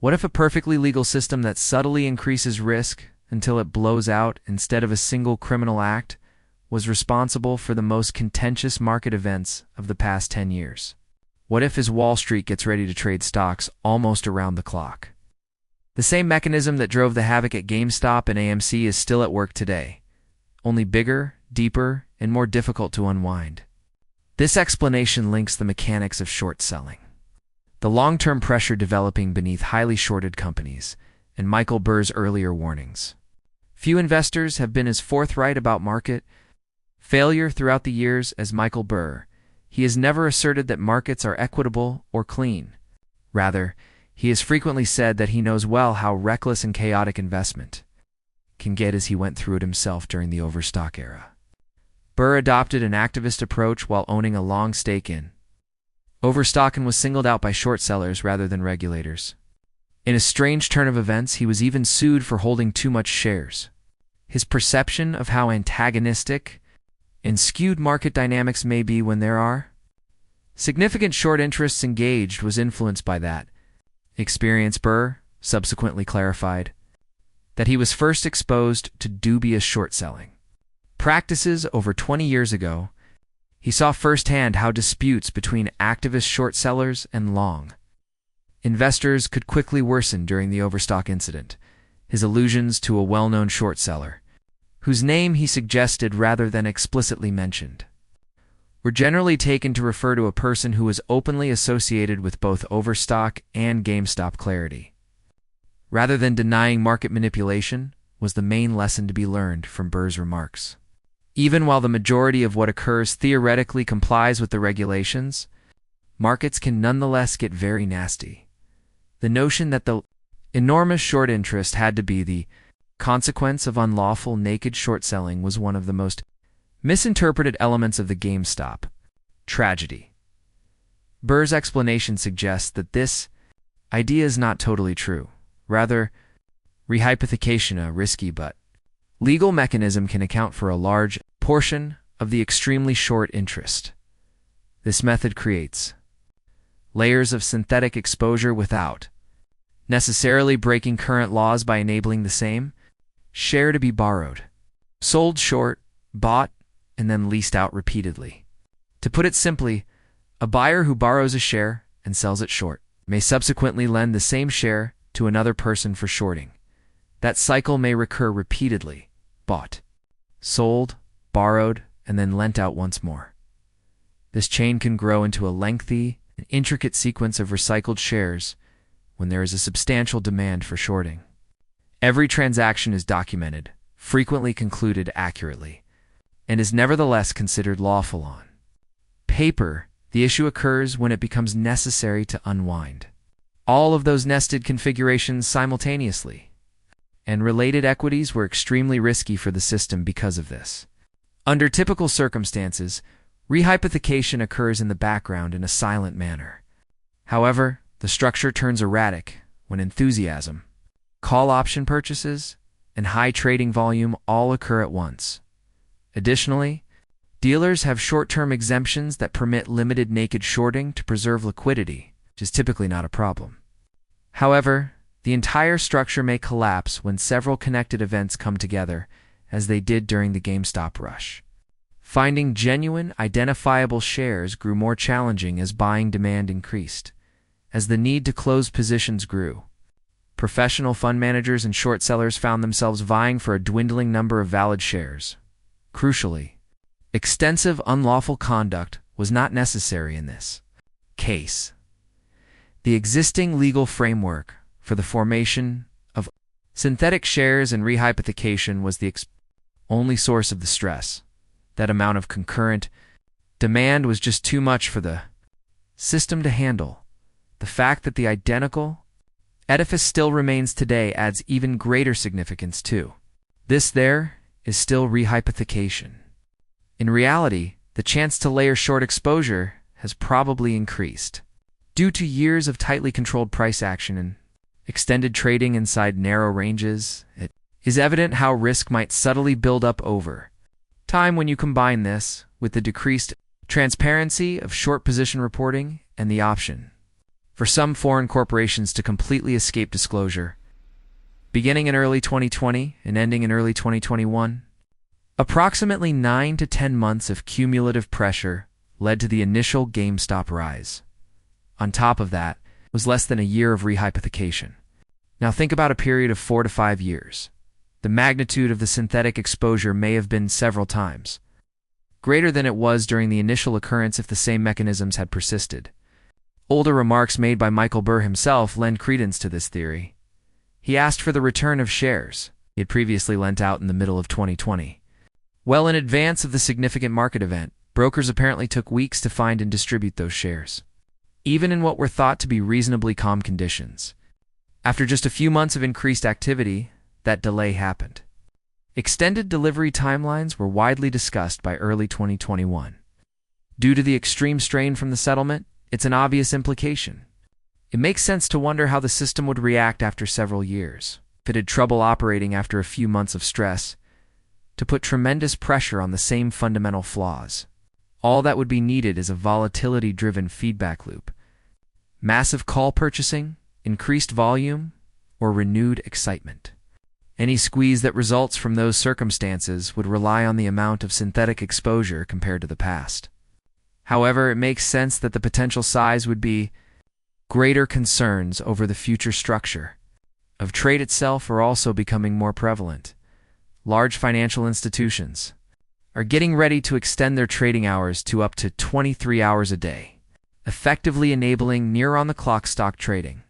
What if a perfectly legal system that subtly increases risk until it blows out instead of a single criminal act was responsible for the most contentious market events of the past 10 years? What if as Wall Street gets ready to trade stocks almost around the clock? The same mechanism that drove the havoc at GameStop and AMC is still at work today, only bigger, deeper, and more difficult to unwind. This explanation links the mechanics of short selling, the long-term pressure developing beneath highly shorted companies, and Michael Burr's earlier warnings. Few investors have been as forthright about market failure throughout the years as Michael Burr. He has never asserted that markets are equitable or clean. Rather, he has frequently said that he knows well how reckless and chaotic investment can get, as he went through it himself during the overstock era. Burr adopted an activist approach while owning a long stake in overstock and was singled out by short sellers rather than regulators. In a strange turn of events, he was even sued for holding too much shares. His perception of how antagonistic and skewed market dynamics may be when there are significant short interests engaged was influenced by that experience. Burr subsequently clarified that he was first exposed to dubious short selling practices over 20 years ago. He saw firsthand how disputes between activist short sellers and long investors could quickly worsen during the overstock incident. His allusions to a well-known short seller, whose name he suggested rather than explicitly mentioned, were generally taken to refer to a person who was openly associated with both overstock and GameStop. Clarity, rather than denying market manipulation, was the main lesson to be learned from Burr's remarks. Even while the majority of what occurs theoretically complies with the regulations, markets can nonetheless get very nasty. The notion that the enormous short interest had to be the consequence of unlawful naked short selling was one of the most misinterpreted elements of the GameStop tragedy. Burr's explanation suggests that this idea is not totally true. Rather, rehypothecation, a risky but legal mechanism, can account for a large portion of the extremely short interest. This method creates layers of synthetic exposure without necessarily breaking current laws by enabling the same share to be borrowed, sold short, bought, and then leased out repeatedly. To put it simply, a buyer who borrows a share and sells it short may subsequently lend the same share to another person for shorting. That cycle may recur repeatedly: bought, sold, borrowed, and then lent out once more. This chain can grow into a lengthy and intricate sequence of recycled shares when there is a substantial demand for shorting. Every transaction is documented, frequently concluded accurately, and is nevertheless considered lawful on paper. The issue occurs when it becomes necessary to unwind all of those nested configurations simultaneously, and related equities were extremely risky for the system because of this. Under typical circumstances, rehypothecation occurs in the background in a silent manner. However, the structure turns erratic when enthusiasm, call option purchases, and high trading volume all occur at once. Additionally, dealers have short-term exemptions that permit limited naked shorting to preserve liquidity, which is typically not a problem. However, the entire structure may collapse when several connected events come together, as they did during the GameStop rush. Finding genuine, identifiable shares grew more challenging as buying demand increased. As the need to close positions grew, professional fund managers and short sellers found themselves vying for a dwindling number of valid shares. Crucially, extensive unlawful conduct was not necessary in this case. The existing legal framework for the formation of synthetic shares and rehypothecation was the only source of the stress. That amount of concurrent demand was just too much for the system to handle. The fact that the identical edifice still remains today adds even greater significance too. This there is still rehypothecation. In reality, the chance to layer short exposure has probably increased. Due to years of tightly controlled price action and extended trading inside narrow ranges, it is evident how risk might subtly build up over time when you combine this with the decreased transparency of short position reporting and the option for some foreign corporations to completely escape disclosure. Beginning in early 2020 and ending in early 2021, approximately 9 to 10 months of cumulative pressure led to the initial GameStop rise. On top of that was less than a year of rehypothecation. Now think about a period of 4 to 5 years. The magnitude of the synthetic exposure may have been several times greater than it was during the initial occurrence if the same mechanisms had persisted. Older remarks made by Michael Burr himself lend credence to this theory. He asked for the return of shares he had previously lent out in the middle of 2020. Well in advance of the significant market event, brokers apparently took weeks to find and distribute those shares, even in what were thought to be reasonably calm conditions. After just a few months of increased activity, that delay happened. Extended delivery timelines were widely discussed by early 2021. Due to the extreme strain from the settlement, it's an obvious implication. It makes sense to wonder how the system would react after several years, if it had trouble operating after a few months of stress, to put tremendous pressure on the same fundamental flaws. All that would be needed is a volatility-driven feedback loop. Massive call purchasing, increased volume, or renewed excitement. Any squeeze that results from those circumstances would rely on the amount of synthetic exposure compared to the past. However, it makes sense that the potential size would be greater. Concerns over the future structure of trade itself are also becoming more prevalent. Large financial institutions are getting ready to extend their trading hours to up to 23 hours a day, effectively enabling near-on-the-clock stock trading.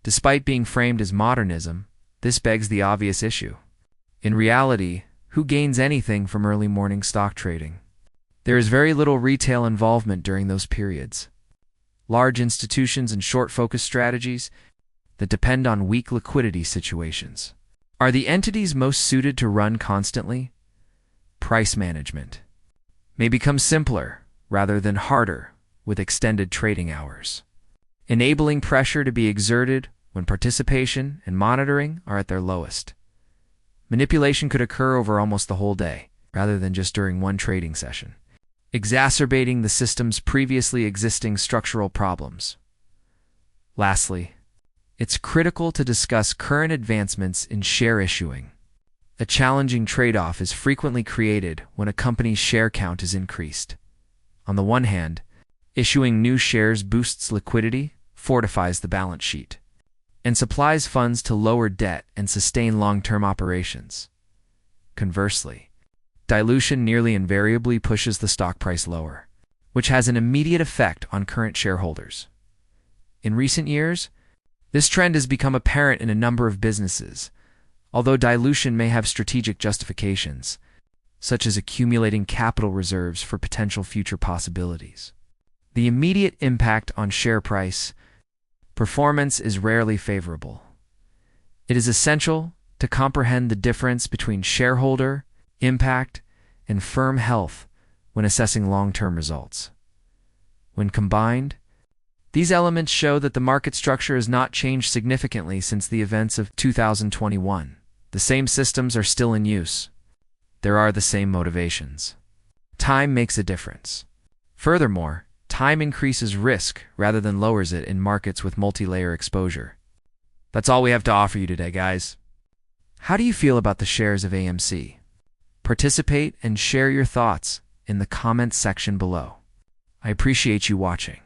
Despite being framed as modernism, this begs the obvious issue. In reality, who gains anything from early morning stock trading? There is very little retail involvement during those periods. Large institutions and short-focused strategies that depend on weak liquidity situations are the entities most suited to run constantly. Price management may become simpler rather than harder with extended trading hours, enabling pressure to be exerted when participation and monitoring are at their lowest. Manipulation could occur over almost the whole day, rather than just during one trading session, exacerbating the system's previously existing structural problems. Lastly, it's critical to discuss current advancements in share issuing. A challenging trade-off is frequently created when a company's share count is increased. On the one hand, issuing new shares boosts liquidity, fortifies the balance sheet, and supplies funds to lower debt and sustain long-term operations. Conversely, dilution nearly invariably pushes the stock price lower, which has an immediate effect on current shareholders. In recent years, this trend has become apparent in a number of businesses, although dilution may have strategic justifications, such as accumulating capital reserves for potential future possibilities. The immediate impact on share price performance is rarely favorable. It is essential to comprehend the difference between shareholder impact and firm health when assessing long-term results. When combined, these elements show that the market structure has not changed significantly since the events of 2021. The same systems are still in use. There are the same motivations. Time makes a difference. Furthermore, time increases risk rather than lowers it in markets with multi-layer exposure. That's all we have to offer you today, guys. How do you feel about the shares of AMC? Participate and share your thoughts in the comments section below. I appreciate you watching.